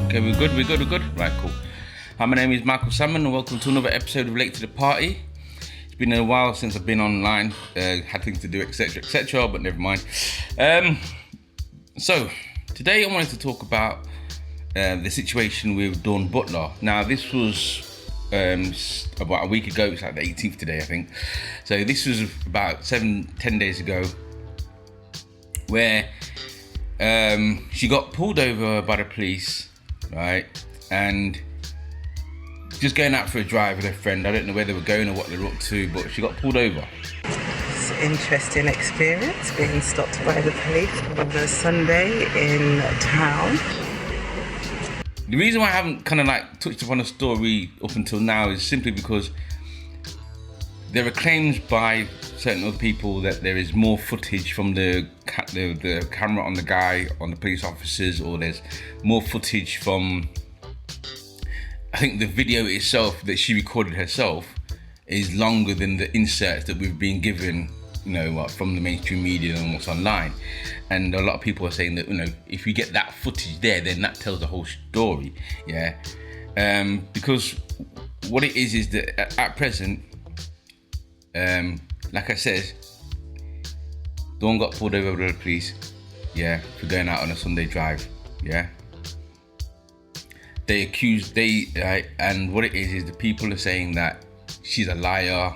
Okay, we're good. Right, cool. Hi, my name is Michael Salmon and welcome to another episode of Late to the Party. It's been a while since I've been online, had things to do, etc, but never mind. So, today I wanted to talk about the situation with Dawn Butler. Now, this was about a week ago, it's like the 18th today, I think. So this was about 10 days ago, where she got pulled over by the police, right? And just going out for a drive with her friend. I don't know where they were going or what they were up to, but she got pulled over. It's an interesting experience being stopped by the police on a Sunday in town. The reason why I haven't kind of like touched upon the story up until now is simply because there are claims by certain other people that there is more footage from the camera on the guy, on the police officers, or there's more footage from, I think the video itself that she recorded herself is longer than the inserts that we've been given, from the mainstream media and what's online. And a lot of people are saying that, if you get that footage there, then that tells the whole story, yeah? Because what it is that at present, like I said, Dawn got pulled over by the police, yeah, for going out on a Sunday drive, yeah. They accused, and what it is the people are saying that she's a liar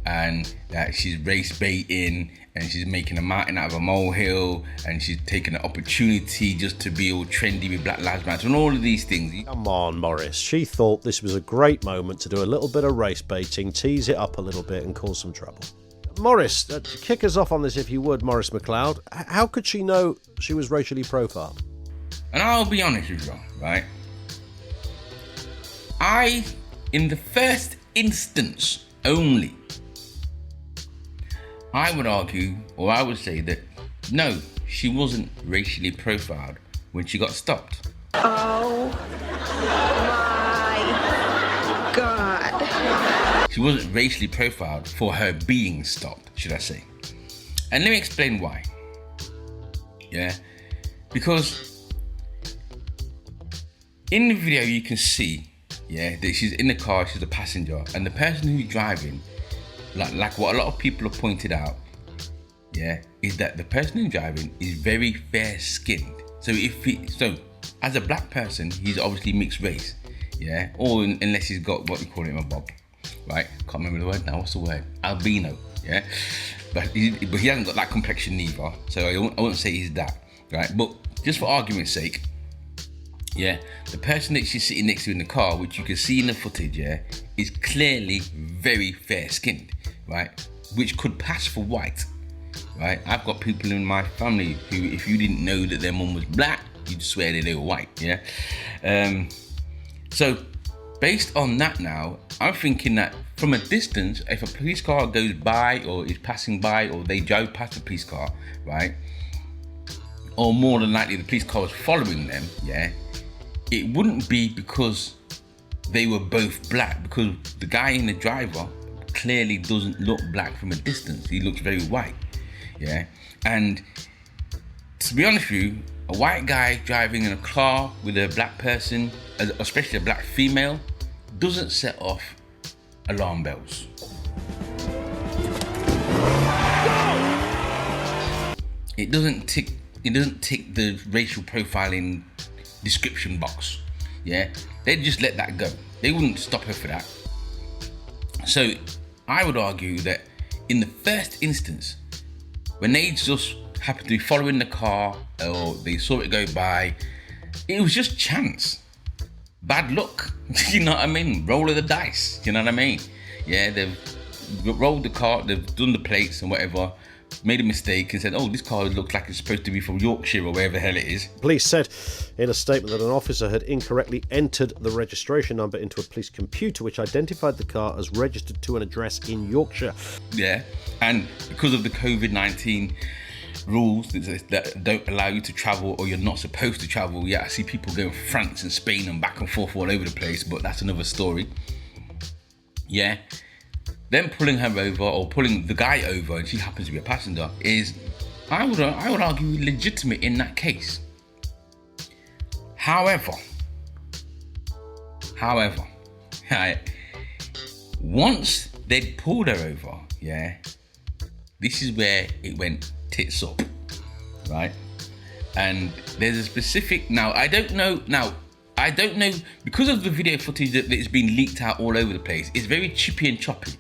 and that she's race baiting and she's making a mountain out of a molehill and she's taking an opportunity just to be all trendy with Black Lives Matter and all of these things. Come on, Morris. She thought this was a great moment to do a little bit of race baiting, tease it up a little bit and cause some trouble. Morris, kick us off on this if you would, Morris McLeod. How could she know she was racially profiled? And I'll be honest with you, right? In the first instance only, I would argue, or I would say that, no, she wasn't racially profiled when she got stopped. Oh my God. She wasn't racially profiled for her being stopped, should I say. And let me explain why. Yeah, because in the video you can see, yeah, that she's in the car, she's a passenger, and the person who's driving, like what a lot of people have pointed out, yeah, is that the person who's driving is very fair-skinned. So as a black person, he's obviously mixed race, yeah, or unless he's got what you call him a bob, right? Can't remember the word now. What's the word? Albino, yeah. But he hasn't got that complexion either. So I won't say he's that, right? But just for argument's sake, yeah, the person that she's sitting next to in the car, which you can see in the footage, yeah, is clearly very fair-skinned, right? Which could pass for white, right? I've got people in my family who, if you didn't know that their mum was black, you'd swear that they were white, yeah? So, based on that now, I'm thinking that from a distance, if a police car goes by or is passing by or they drive past the police car, right? Or more than likely the police car was following them, yeah? It wouldn't be because they were both black, because the guy in the driver clearly doesn't look black from a distance. He looks very white, yeah? And to be honest with you, a white guy driving in a car with a black person, especially a black female, doesn't set off alarm bells. It doesn't tick the racial profiling description box, yeah? They'd just let that go. They wouldn't stop her for that. So I would argue that in the first instance, when they just happened to be following the car or they saw it go by, it was just chance. Bad luck, you know what I mean? Roll of the dice, you know what I mean? Yeah, they've rolled the car, they've done the plates and whatever, made a mistake and said, oh, this car looks like it's supposed to be from Yorkshire or wherever the hell it is. Police said in a statement that an officer had incorrectly entered the registration number into a police computer which identified the car as registered to an address in Yorkshire. Yeah, and because of the COVID-19 rules that don't allow you to travel, or you're not supposed to travel, yeah, I see people going to France and Spain and back and forth all over the place, but that's another story. Yeah. Them pulling her over or pulling the guy over, and she happens to be a passenger, is, I would argue, legitimate in that case. However, However, right, once they'd pulled her over, yeah, this is where it went tits up, right? And there's a specific, I don't know, because of the video footage that's been leaked out all over the place, it's very chippy and choppy.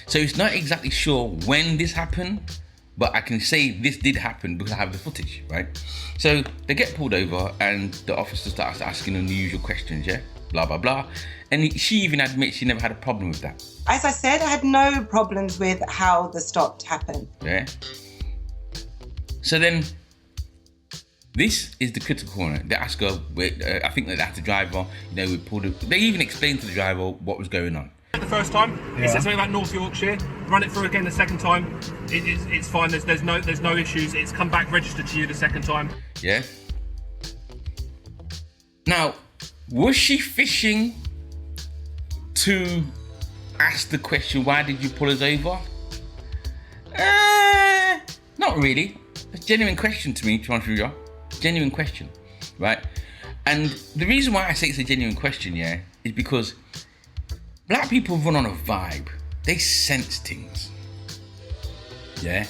So it's not exactly sure when this happened, but I can say this did happen because I have the footage, right? So they get pulled over and the officer starts asking them the usual questions, yeah? Blah, blah, blah. And she even admits she never had a problem with that. As I said, I had no problems with how the stop happened. Yeah. So then, this is the critical corner. They ask her, I think they asked the driver, we pulled it. They even explained to the driver what was going on. The first time, he said something about North Yorkshire. Run it through again the second time. It's fine. There's no issues. It's come back registered to you the second time. Yeah. Now, was she fishing to ask the question, why did you pull us over? Not really. It's a genuine question to me, to be honest with you. Genuine question, right? And the reason why I say it's a genuine question, yeah, is because black people run on a vibe. They sense things, yeah?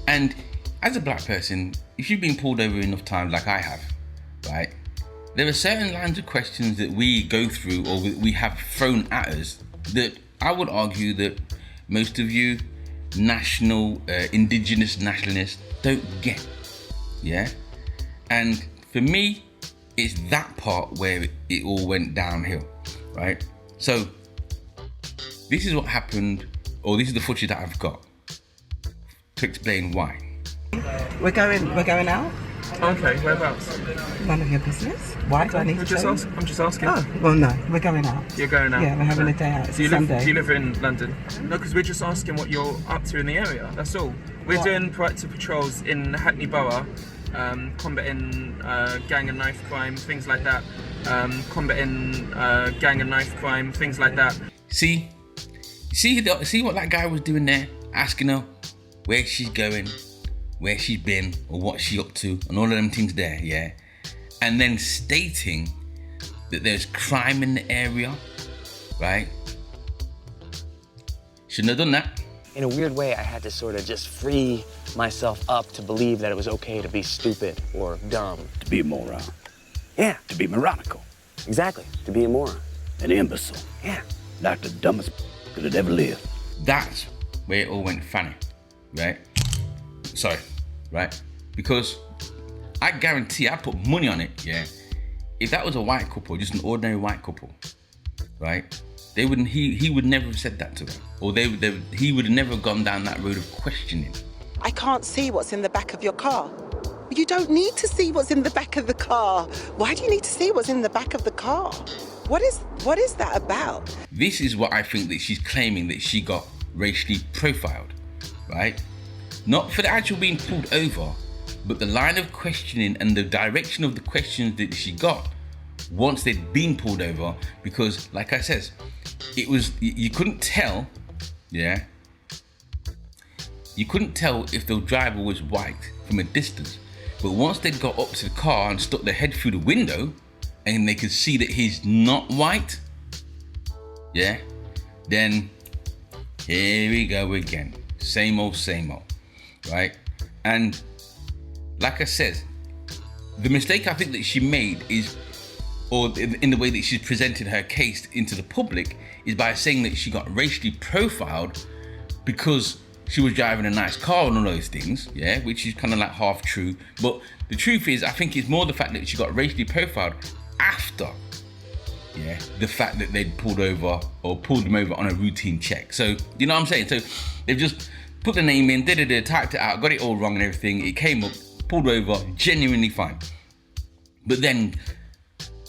And as a black person, if you've been pulled over enough times like I have, right? There are certain lines of questions that we go through or we have thrown at us that I would argue that most of you indigenous nationalists don't get, yeah? And for me, it's that part where it all went downhill, right? So this is what happened, or this is the footage that I've got to explain why. We're going out. Okay, whereabouts? None of your business. Why do I need to tell you? I'm just asking. Oh, well, no, we're going out. You're going out? Yeah, we're having a day out. It's Sunday. Do you live in London? No, because we're just asking what you're up to in the area, that's all. We're doing proactive patrols in Hackney Borough, combating gang and knife crime, things like that. See what that guy was doing there? Asking her where she's going, where she's been, or what she's up to, and all of them things there, yeah? And then stating that there's crime in the area, right? Shouldn't have done that. In a weird way, I had to sort of just free myself up to believe that it was okay to be stupid or dumb. To be a moron. Yeah. To be moronical. Exactly. To be a moron. An imbecile. Yeah. Like the dumbest that had ever lived. That's where it all went funny, right? Sorry, right? Because I guarantee, I put money on it, yeah? If that was a white couple, just an ordinary white couple, right? They wouldn't. He would never have said that to her, or he would have never gone down that road of questioning. I can't see what's in the back of your car. You don't need to see what's in the back of the car. Why do you need to see what's in the back of the car? What is that about? This is what I think that she's claiming, that she got racially profiled, right? Not for the actual being pulled over, but the line of questioning and the direction of the questions that she got once they'd been pulled over, because like I said, it was, you couldn't tell, yeah? You couldn't tell if the driver was white from a distance, but once they'd got up to the car and stuck their head through the window and they could see that he's not white, yeah? Then here we go again. Same old, right? And like I said, the mistake I think that she made is, or in the way that she's presented her case into the public, is by saying that she got racially profiled because she was driving a nice car and all those things, yeah, which is kind of like half true. But the truth is, I think it's more the fact that she got racially profiled after, yeah, the fact that they'd pulled them over on a routine check. So, you know what I'm saying? So they've just put the name in, typed it out, got it all wrong and everything. It came up, pulled over, genuinely fine. But then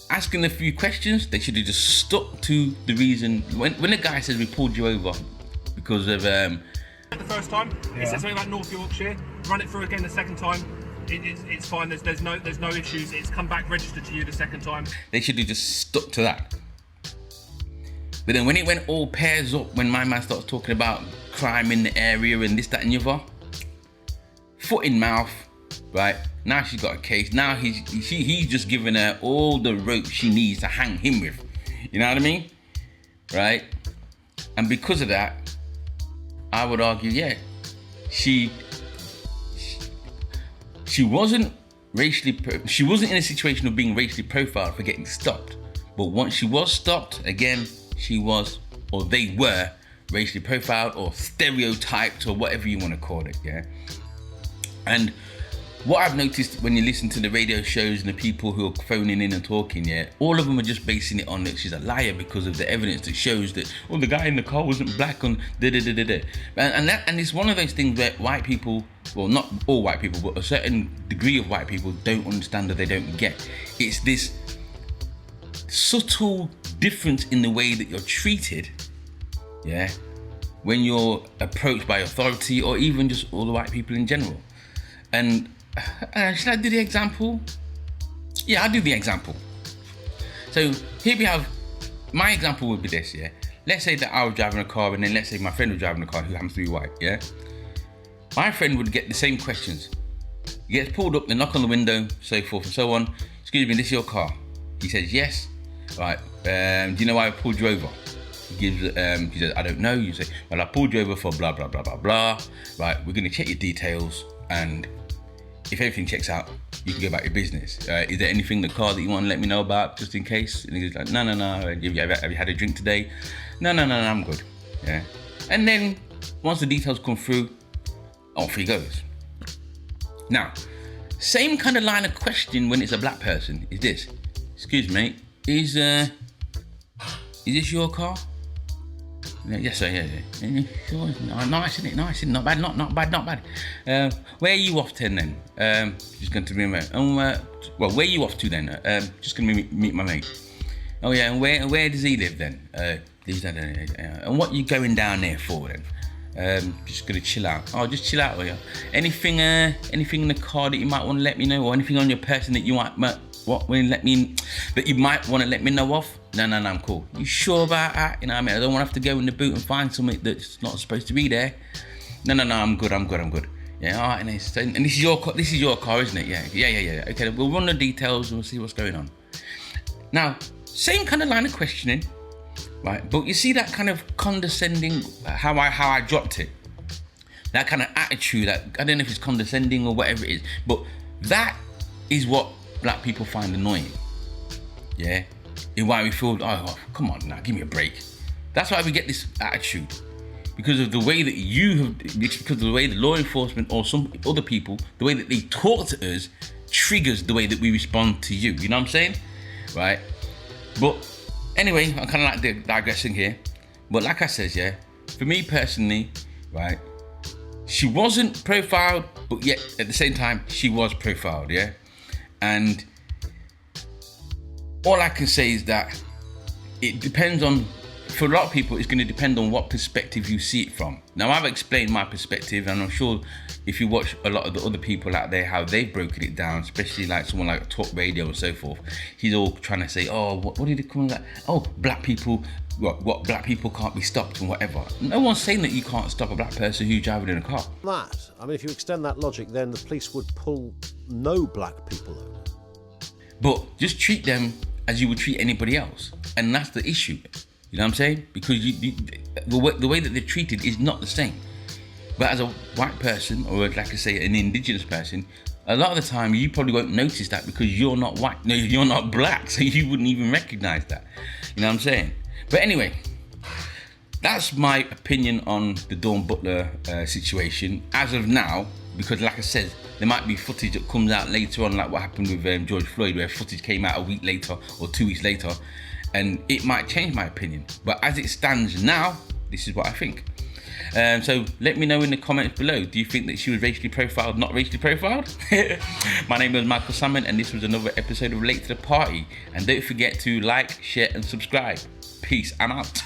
asking a few questions, they should have just stuck to the reason. When the guy says we pulled you over because of The first time, he said something about North Yorkshire. Run it through again the second time. It's fine. There's no issues. It's come back registered to you the second time. They should have just stuck to that. But then when it went all pairs up, when my man starts talking about crime in the area and this, that, and the other, foot in mouth, right? Now she's got a case. Now he's just giving her all the rope she needs to hang him with. You know what I mean? Right? And because of that, I would argue, yeah, she wasn't she wasn't in a situation of being racially profiled for getting stopped. But once she was stopped, again, she was, or they were, racially profiled or stereotyped or whatever you want to call it, yeah? And what I've noticed when you listen to the radio shows and the people who are phoning in and talking, yeah, all of them are just basing it on that she's a liar because of the evidence that shows that, oh, the guy in the car wasn't black on da-da-da-da-da. And it's one of those things where white people, well, not all white people, but a certain degree of white people don't understand or they don't get. It's this subtle difference in the way that you're treated, yeah, when you're approached by authority or even just all the white people in general. And should I do the example? Yeah, I'll do the example. So here we have, my example would be this, yeah. Let's say that I was driving a car and then let's say my friend was driving a car who happens to be white, yeah. My friend would get the same questions. He gets pulled up, they knock on the window, so forth and so on. Excuse me, this is your car? He says, yes. Right, do you know why I pulled you over? He says, I don't know. You say, well, I pulled you over for blah, blah, blah, blah, blah. Right, we're gonna check your details, and if everything checks out, you can go about your business. Is there anything in the car that you want to let me know about, just in case? And he's like, no. Have you had a drink today? No, I'm good. Yeah. And then once the details come through, off he goes. Now, same kind of line of question when it's a black person is this. Excuse me, is this your car? Yes, sir, yeah. Nice, isn't it? Nice, not bad, not bad. Where are you off to then? Just going to meet my mate. Well, where are you off to then? Just going to meet my mate. Oh yeah, and where does he live then? And what are you going down there for then? Just going to chill out. Oh, just chill out, will you? Anything in the car that you might want to let me know, or anything on your person that you might that you might want to let me know of? No, I'm cool. You sure about that? You know what I mean? I don't want to have to go in the boot and find something that's not supposed to be there. No, I'm good. Yeah, all right, and this is your car, isn't it? Yeah. Okay, we'll run the details and we'll see what's going on. Now, same kind of line of questioning, right? But you see that kind of condescending, how I dropped it. That kind of attitude, that I don't know if it's condescending or whatever it is, but that is what black people find annoying. Yeah? And why we feel, oh, come on now, give me a break. That's why we get this attitude. Because of the way that because of the way the law enforcement or some other people, the way that they talk to us triggers the way that we respond to you. You know what I'm saying? Right? But anyway, I'm kind of like digressing here. But like I said, yeah, for me personally, right, she wasn't profiled, but yet at the same time, she was profiled, yeah? And all I can say is that it depends on, for a lot of people, it's going to depend on what perspective you see it from. Now, I've explained my perspective, and I'm sure if you watch a lot of the other people out there, how they've broken it down, especially like someone like Talk Radio and so forth, he's all trying to say, oh, what did it come like? Oh, black people, what black people can't be stopped and whatever. No one's saying that you can't stop a black person who's driving in a car. If you extend that logic, then the police would pull no black people over. But just treat them as you would treat anybody else. And that's the issue. You know what I'm saying? Because the way that they're treated is not the same. But as a white person, or like I say, an indigenous person, a lot of the time you probably won't notice that because you're not white. No, you're not black, so you wouldn't even recognize that. You know what I'm saying? But anyway, that's my opinion on the Dawn Butler situation as of now. Because like I said, there might be footage that comes out later on, like what happened with George Floyd, where footage came out a week later or 2 weeks later, and it might change my opinion. But as it stands now, this is what I think. So let me know in the comments below. Do you think that she was racially profiled, not racially profiled? My name is Michael Salmon, and this was another episode of Late to the Party. And don't forget to like, share, and subscribe. Peace. I'm out.